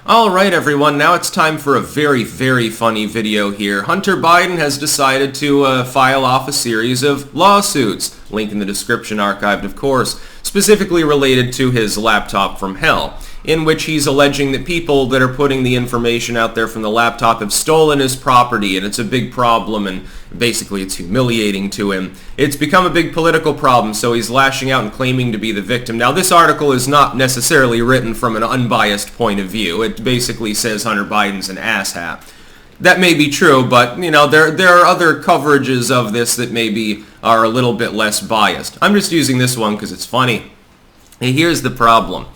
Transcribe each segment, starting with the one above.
Alright everyone, now it's time for a very, very funny video here. Hunter Biden has decided to file off a series of lawsuits, link in the description archived of course, specifically related to his laptop from hell, in which he's alleging that people that are putting the information out there from the laptop have stolen his property, and it's a big problem, and basically it's humiliating to him. It's become a big political problem, so he's lashing out and claiming to be the victim. Now, this article is not necessarily written from an unbiased point of view. It basically says Hunter Biden's an asshat. That may be true, but, you know, there are other coverages of this that maybe are a little bit less biased. I'm just using this one because it's funny. And here's the problem.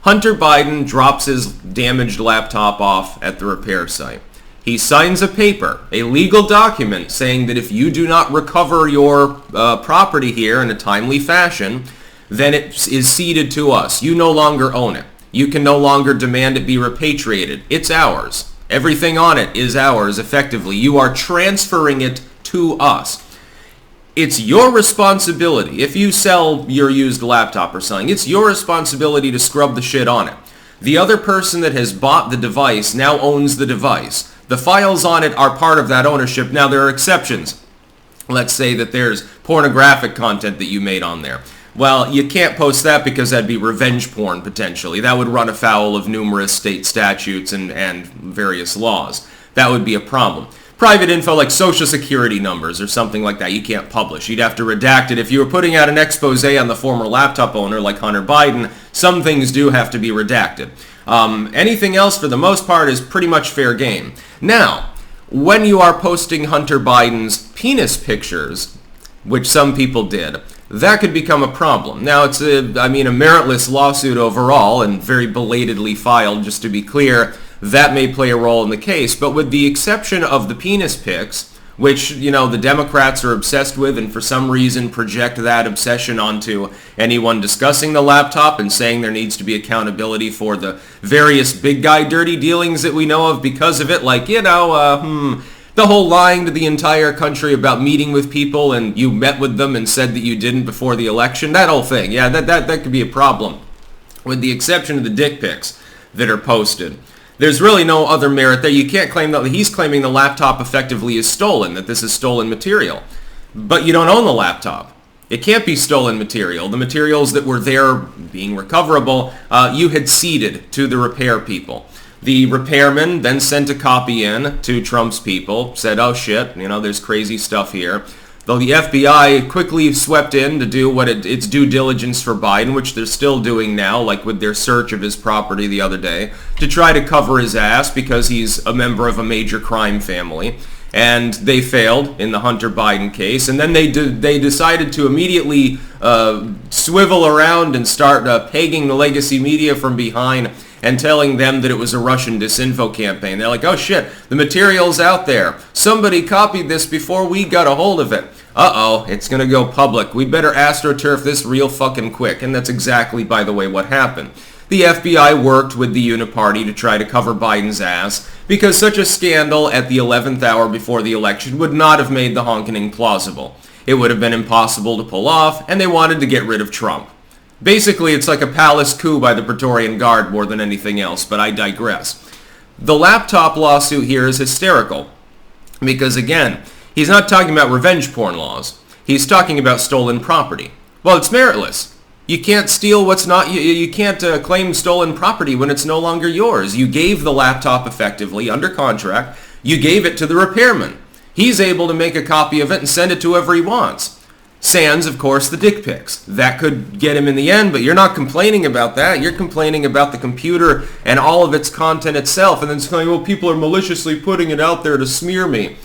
Hunter Biden drops his damaged laptop off at the repair site. He signs a paper, a legal document, saying that if you do not recover your property here in a timely fashion, then it is ceded to us. You no longer own it. You can no longer demand it be repatriated. It's ours. Everything on it is ours, effectively. You are transferring it to us. It's your responsibility. If you sell your used laptop or something, it's your responsibility to scrub the shit on it. The other person that has bought the device now owns the device. The files on it are part of that ownership. Now, there are exceptions. Let's say that there's pornographic content that you made on there. Well, you can't post that because that'd be revenge porn, potentially. That would run afoul of numerous state statutes and various laws. That would be a problem. Private info like social security numbers or something like that, you can't publish. You'd have to redact it. If you were putting out an expose on the former laptop owner like Hunter Biden, some things do have to be redacted. Anything else, for the most part, is pretty much fair game. Now, when you are posting Hunter Biden's penis pictures, which some people did, that could become a problem. Now, it's a meritless lawsuit overall and very belatedly filed, just to be clear. That may play a role in the case, but with the exception of the penis pics, which, you know, the Democrats are obsessed with and for some reason project that obsession onto anyone discussing the laptop and saying there needs to be accountability for the various big guy dirty dealings that we know of because of it, like, you know, the whole lying to the entire country about meeting with people and you met with them and said that you didn't before the election, that whole thing. Yeah, that could be a problem. With the exception of the dick pics that are posted. There's really no other merit there. You can't claim that he's claiming the laptop effectively is stolen, that this is stolen material. But you don't own the laptop. It can't be stolen material. The materials that were there being recoverable, you had ceded to the repair people. The repairman then sent a copy in to Trump's people, said, oh shit, you know, there's crazy stuff here. Though the FBI quickly swept in to do what its due diligence for Biden, which they're still doing now, like with their search of his property the other day, to try to cover his ass because he's a member of a major crime family. And they failed in the Hunter Biden case. And then they decided to immediately swivel around and start pegging the legacy media from behind and telling them that it was a Russian disinfo campaign. They're like, oh shit, the material's out there. Somebody copied this before we got a hold of it. Uh-oh, it's going to go public. We better astroturf this real fucking quick. And that's exactly, by the way, what happened. The FBI worked with the Uniparty to try to cover Biden's ass because such a scandal at the 11th hour before the election would not have made the honkening plausible. It would have been impossible to pull off, and they wanted to get rid of Trump. Basically, it's like a palace coup by the Praetorian Guard more than anything else, but I digress. The laptop lawsuit here is hysterical because, again, he's not talking about revenge porn laws. He's talking about stolen property. Well, it's meritless. You can't steal what's not, you can't claim stolen property when it's no longer yours. You gave the laptop effectively under contract. You gave it to the repairman. He's able to make a copy of it and send it to whoever he wants. Sans, of course, the dick pics. That could get him in the end, but you're not complaining about that. You're complaining about the computer and all of its content itself, and then saying, well, people are maliciously putting it out there to smear me.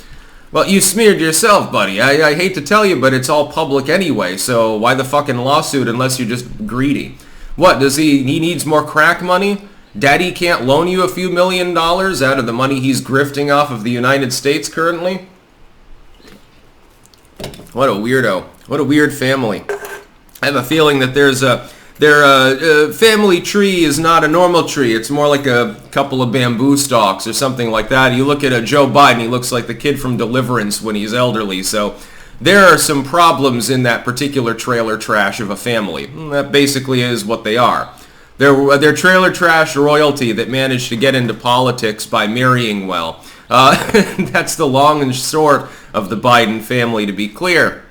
Well, you smeared yourself, buddy. I hate to tell you, but it's all public anyway, so why the fucking lawsuit unless you're just greedy? What, does he needs more crack money? Daddy can't loan you a few $1 million out of the money he's grifting off of the United States currently? What a weirdo. What a weird family. I have a feeling that their family tree is not a normal tree. It's more like a couple of bamboo stalks or something like that. You look at Joe Biden, he looks like the kid from Deliverance when he's elderly. So there are some problems in that particular trailer trash of a family. That basically is what they are. They're trailer trash royalty that managed to get into politics by marrying well. That's the long and short of the Biden family, to be clear.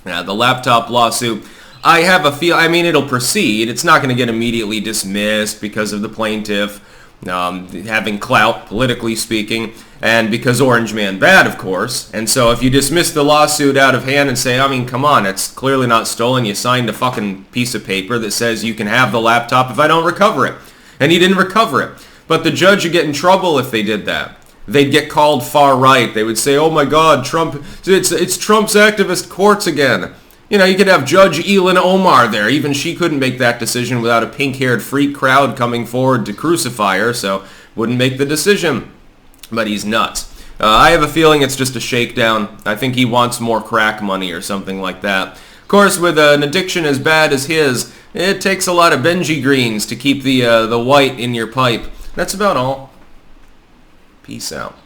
Now, the laptop lawsuit, I have a feel, I mean, it'll proceed. It's not going to get immediately dismissed because of the plaintiff having clout, politically speaking, and because Orange Man bad, of course. And so if you dismiss the lawsuit out of hand and say, I mean, come on, it's clearly not stolen. You signed a fucking piece of paper that says you can have the laptop if I don't recover it. And he didn't recover it. But the judge would get in trouble if they did that. They'd get called far right. They would say, oh my God, Trump, it's Trump's activist courts again. You know, you could have Judge Elin Omar there. Even she couldn't make that decision without a pink-haired freak crowd coming forward to crucify her, so wouldn't make the decision. But he's nuts. I have a feeling it's just a shakedown. I think he wants more crack money or something like that. Of course, with an addiction as bad as his, it takes a lot of Benji Greens to keep the white in your pipe. That's about all. Peace out.